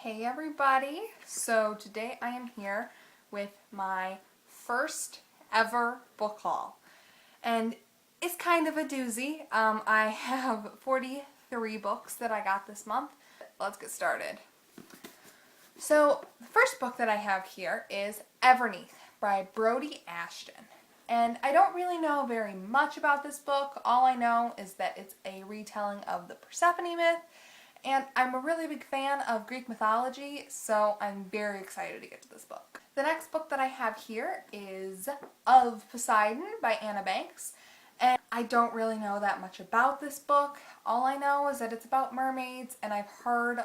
Hey everybody! So today I am here with my first ever book haul. And it's kind of a doozy. I have 43 books that I got this month. Let's get started. So the first book that I have here is Everneath by Brody Ashton. And I don't really know very much about this book. All I know is that it's a retelling of the Persephone myth. And I'm a really big fan of Greek mythology, so I'm very excited to get to this book. The next book that I have here is Of Poseidon by Anna Banks. And I don't really know that much about this book. All I know is that it's about mermaids, and I've heard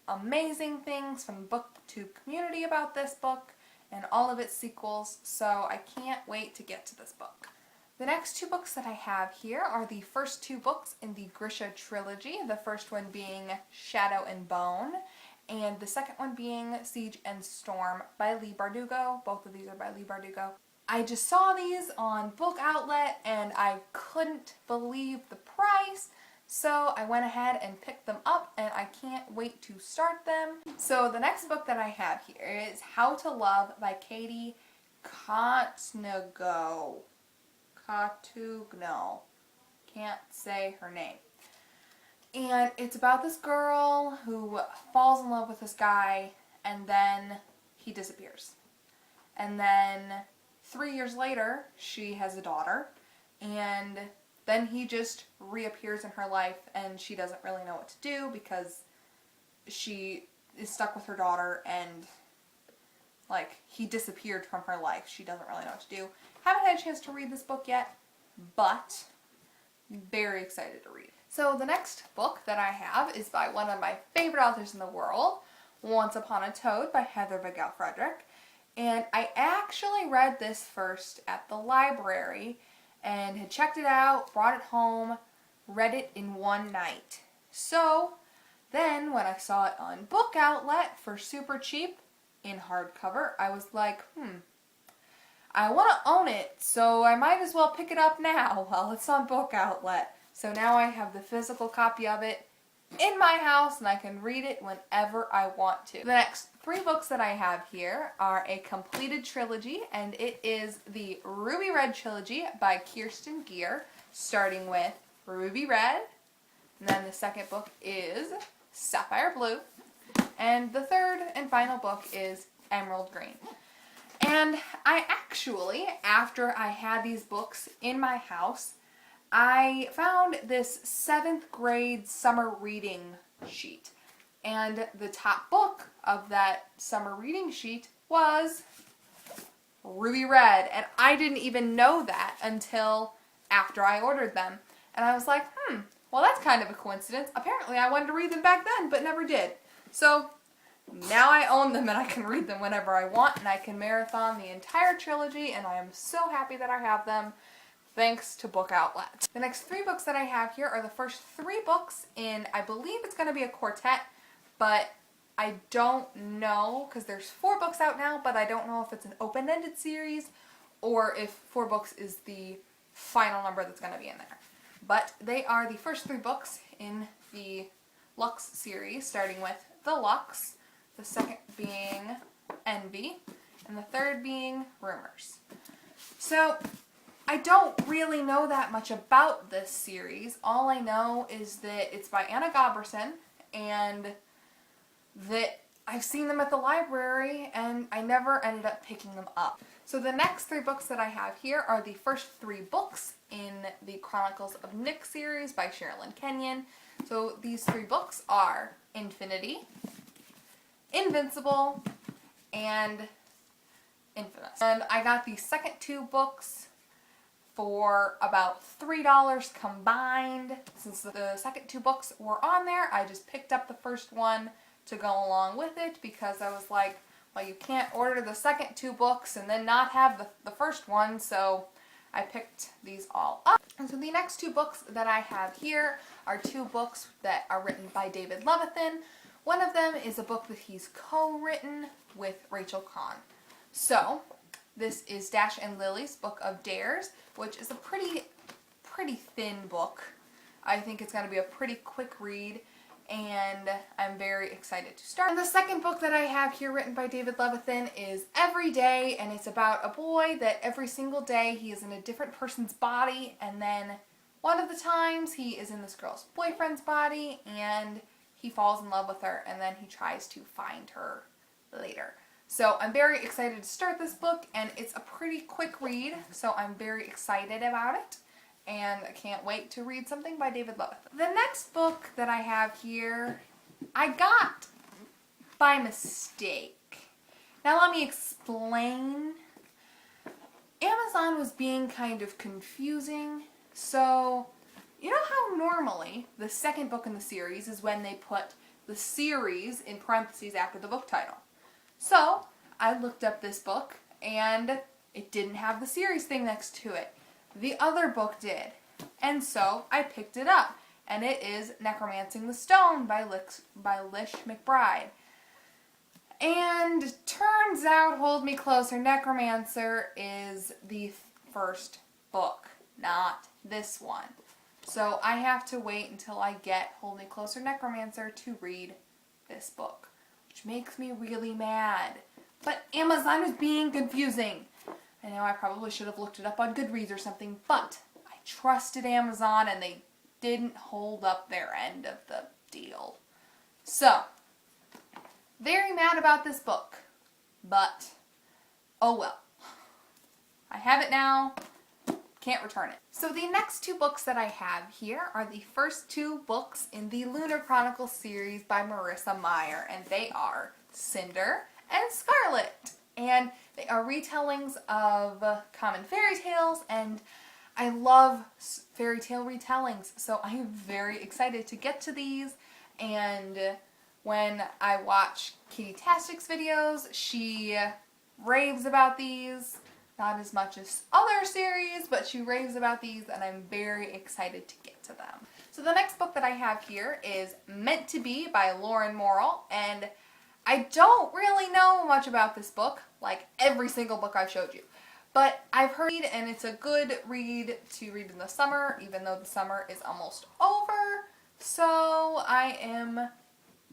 amazing things from the booktube community about this book and all of its sequels, so I can't wait to get to this book. The next two books that I have here are the first two books in the Grisha trilogy, the first one being Shadow and Bone, and the second one being Siege and Storm by Leigh Bardugo. Both of these are by Leigh Bardugo. I just saw these on Book Outlet and I couldn't believe the price, so I went ahead and picked them up and I can't wait to start them. So the next book that I have here is How to Love by Katie Kontnego. Katugno. Can't say her name. And it's about this girl who falls in love with this guy and then he disappears. And then 3 years later she has a daughter and then he just reappears in her life and she doesn't really know what to do because she is stuck with her daughter and he disappeared from her life. She doesn't really know what to do. Haven't had a chance to read this book yet, but very excited to read. So the next book that I have is by one of my favorite authors in the world, Once Upon a Toad by Heather Vigel Frederick. And I actually read this first at the library and had checked it out, brought it home, read it in one night. So then when I saw it on Book Outlet for super cheap in hardcover, I was like, I want to own it, so I might as well pick it up now while it's on Book Outlet. So now I have the physical copy of it in my house and I can read it whenever I want to. The next three books that I have here are a completed trilogy, and it is the Ruby Red trilogy by Kirsten Gier, starting with Ruby Red, and then the second book is Sapphire Blue, and the third and final book is Emerald Green. And I actually, after I had these books in my house, I found this 7th grade summer reading sheet. And the top book of that summer reading sheet was Ruby Red. And I didn't even know that until after I ordered them. And I was like, well, that's kind of a coincidence. Apparently I wanted to read them back then, but never did. So now I own them and I can read them whenever I want, and I can marathon the entire trilogy, and I am so happy that I have them, thanks to Book Outlet. The next three books that I have here are the first three books in, I believe it's going to be a quartet, but I don't know, because there's 4 books out now, but I don't know if it's an open-ended series or if 4 books is the final number that's going to be in there. But they are the first 3 books in the Luxe series, starting with the Luxe, the second being Envy, and the third being Rumors. So I don't really know that much about this series. All I know is that it's by Anna Goberson and that I've seen them at the library and I never ended up picking them up. So the next 3 books that I have here are the first 3 books in the Chronicles of Nick series by Sherilyn Kenyon. So these 3 books are Infinity, Invincible, and Infamous. And I got the second 2 books for about $3 combined. Since the second 2 books were on there, I just picked up the first one to go along with it because I was like, well, you can't order the second 2 books and then not have the first one, so I picked these all up. And so the next 2 books that I have here are 2 books that are written by David Levithan. One of them is a book that he's co-written with Rachel Kahn. So this is Dash and Lily's Book of Dares, which is a pretty thin book. I think it's going to be a pretty quick read, and I'm very excited to start. And the second book that I have here written by David Levithan is Every Day, and it's about a boy that every single day he is in a different person's body, and then one of the times he is in this girl's boyfriend's body and he falls in love with her, and then he tries to find her later. So I'm very excited to start this book, and it's a pretty quick read, so I'm very excited about it, and I can't wait to read something by David Levithan. The next book that I have here, I got by mistake. Now let me explain. Amazon was being kind of confusing, so you know how normally the second book in the series is when they put the series in parentheses after the book title. So I looked up this book and it didn't have the series thing next to it. The other book did. And so I picked it up, and it is Necromancing the Stone by Luxe McBride. And turns out, hold me closer, Necromancer is the first book, not this one. So I have to wait until I get Hold Me Closer Necromancer to read this book, which makes me really mad. But Amazon is being confusing. I know I probably should have looked it up on Goodreads or something, but I trusted Amazon and they didn't hold up their end of the deal. So, very mad about this book, but oh well. I have it now, can't return it. So the next two books that I have here are the first two books in the Lunar Chronicles series by Marissa Meyer, and they are Cinder and Scarlet. And they are retellings of common fairy tales, and I love fairy tale retellings, so I am very excited to get to these. And when I watch Katie Tastic's videos, she raves about these. Not as much as other series, but she raves about these, and I'm very excited to get to them. So the next book that I have here is Meant to Be by Lauren Morrill, and I don't really know much about this book, like every single book I've showed you. But I've heard it, and it's a good read to read in the summer, even though the summer is almost over. So I am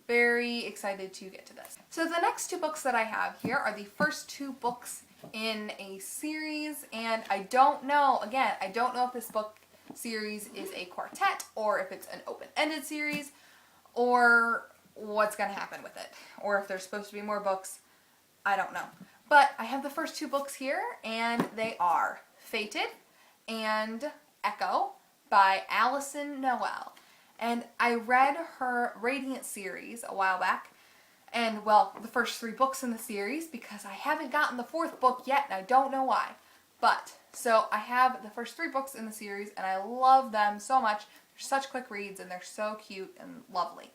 very excited to get to this. So the next two books that I have here are the first two books in a series, and I don't know if this book series is a quartet or if it's an open-ended series or what's going to happen with it, or if there's supposed to be more books. I don't know. But I have the first two books here, and they are Fated and Echo by Allison Noel. And I read her Radiant series a while back, and well, the first three books in the series, because I haven't gotten the fourth book yet, and I don't know why. But, so I have the first three books in the series, and I love them so much. They're such quick reads, and they're so cute and lovely.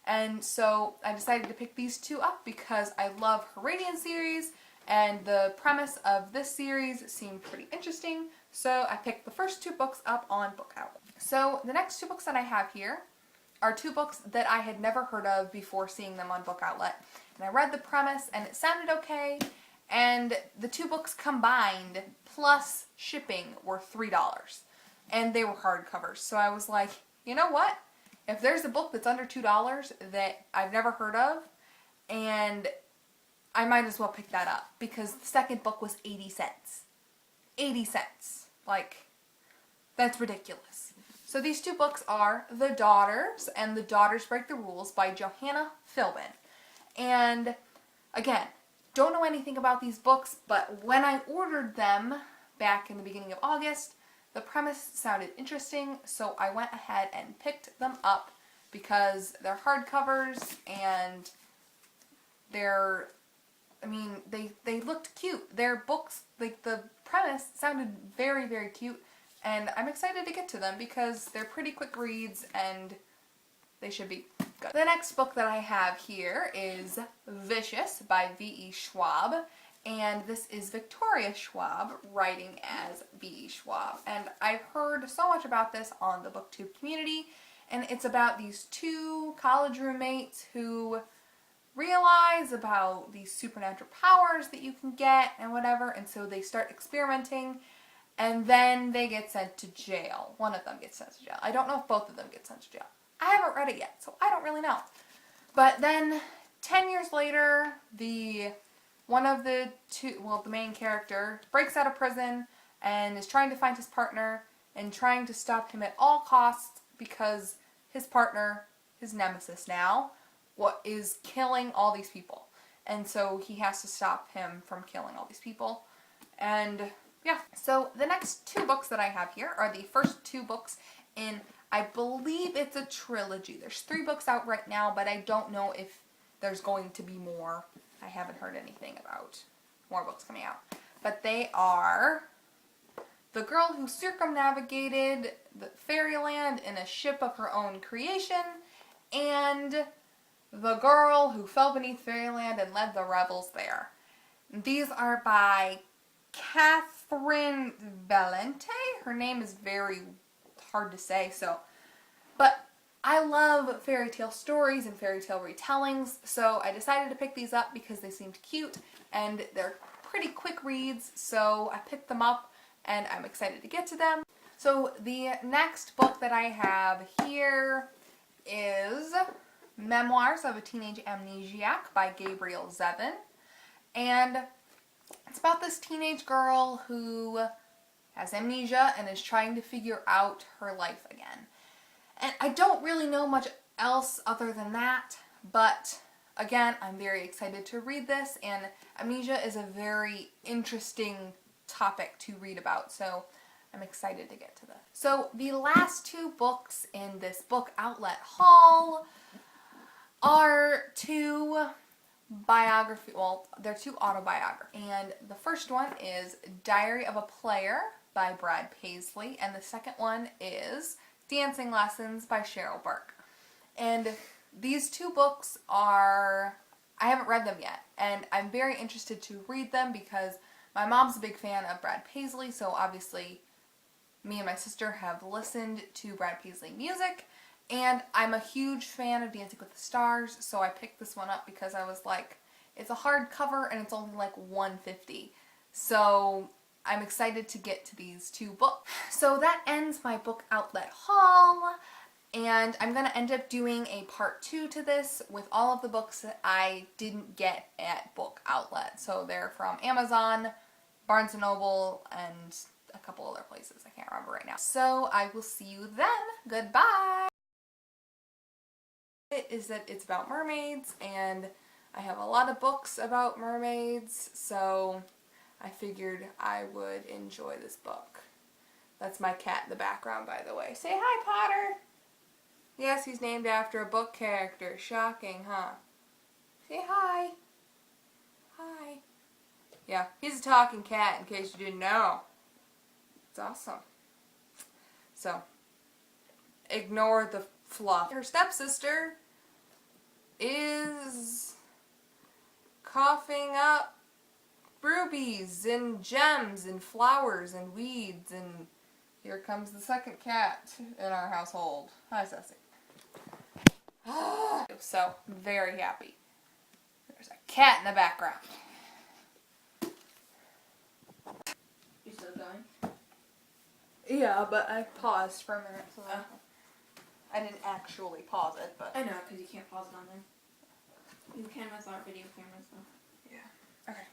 And so I decided to pick these two up because I love her Radiant series, and the premise of this series seemed pretty interesting, so I picked the first two books up on Book Outlet. So the next two books that I have here are two books that I had never heard of before seeing them on Book Outlet. And I read the premise, and it sounded okay, and the two books combined, plus shipping, were $3. And they were hardcovers, so I was like, you know what? If there's a book that's under $2 that I've never heard of, and I might as well pick that up, because the second book was 80 cents. 80 cents. Like, that's ridiculous. So these two books are The Daughters and The Daughters Break the Rules by Johanna Philbin. And again, don't know anything about these books, but when I ordered them back in the beginning of August, the premise sounded interesting, so I went ahead and picked them up because they're hardcovers and they looked cute. Their books, like the premise sounded very, very cute, and I'm excited to get to them because they're pretty quick reads and they should be good. The next book that I have here is Vicious by V.E. Schwab, and this is Victoria Schwab writing as V.E. Schwab. And I've heard so much about this on the BookTube community, and it's about these two college roommates who realize about these supernatural powers that you can get and whatever, and so they start experimenting, and then they get sent to jail. One of them gets sent to jail. I don't know if both of them get sent to jail. I haven't read it yet, so I don't really know. But then 10 years later, one of the the main character breaks out of prison and is trying to find his partner and trying to stop him at all costs because his partner, his nemesis now, is killing all these people. And so he has to stop him from killing all these people. And yeah, so the next 2 books that I have here are the first 2 books in, I believe it's a trilogy. There's 3 books out right now, but I don't know if there's going to be more. I haven't heard anything about more books coming out. But they are The Girl Who Circumnavigated the Fairyland in a Ship of Her Own Creation, and The Girl Who Fell Beneath Fairyland and Led the Revels There. These are by Catherine Valente. Her name is very hard to say, but I love fairy tale stories and fairy tale retellings, so I decided to pick these up because they seemed cute and they're pretty quick reads, so I picked them up and I'm excited to get to them. So the next book that I have here is Memoirs of a Teenage Amnesiac by Gabrielle Zevin, and it's about this teenage girl who has amnesia and is trying to figure out her life again. And I don't really know much else other than that, but again, I'm very excited to read this, and amnesia is a very interesting topic to read about, so I'm excited to get to this. So the last 2 books in this book outlet haul are 2 biography, well, they're 2 autobiographies. And the first one is Diary of a Player by Brad Paisley, and the second one is Dancing Lessons by Cheryl Burke. And these 2 books I haven't read them yet, and I'm very interested to read them because my mom's a big fan of Brad Paisley, so obviously me and my sister have listened to Brad Paisley music, and I'm a huge fan of Dancing with the Stars, so I picked this one up because I was like, it's a hardcover and it's only like $1.50. So I'm excited to get to these 2 books. So that ends my book outlet haul, and I'm going to end up doing a part 2 to this with all of the books that I didn't get at book outlet. So they're from Amazon, Barnes & Noble, and a couple other places. I can't remember right now. So I will see you then. Goodbye! Is that it's about mermaids, and I have a lot of books about mermaids, so I figured I would enjoy this book. That's my cat in the background, by the way. Say hi, Potter! Yes, he's named after a book character. Shocking, huh? Say hi. Hi. Yeah, he's a talking cat, in case you didn't know. It's awesome. So, ignore the fluff. Her stepsister is coughing up rubies and gems and flowers and weeds, and here comes the second cat in our household. Hi, Sassy. So, very happy. There's a cat in the background. You still going? Yeah, but I paused for a minute, so I didn't actually pause it, but... I know, because you can't pause it on there. You can with our video cameras, though. Yeah. Okay.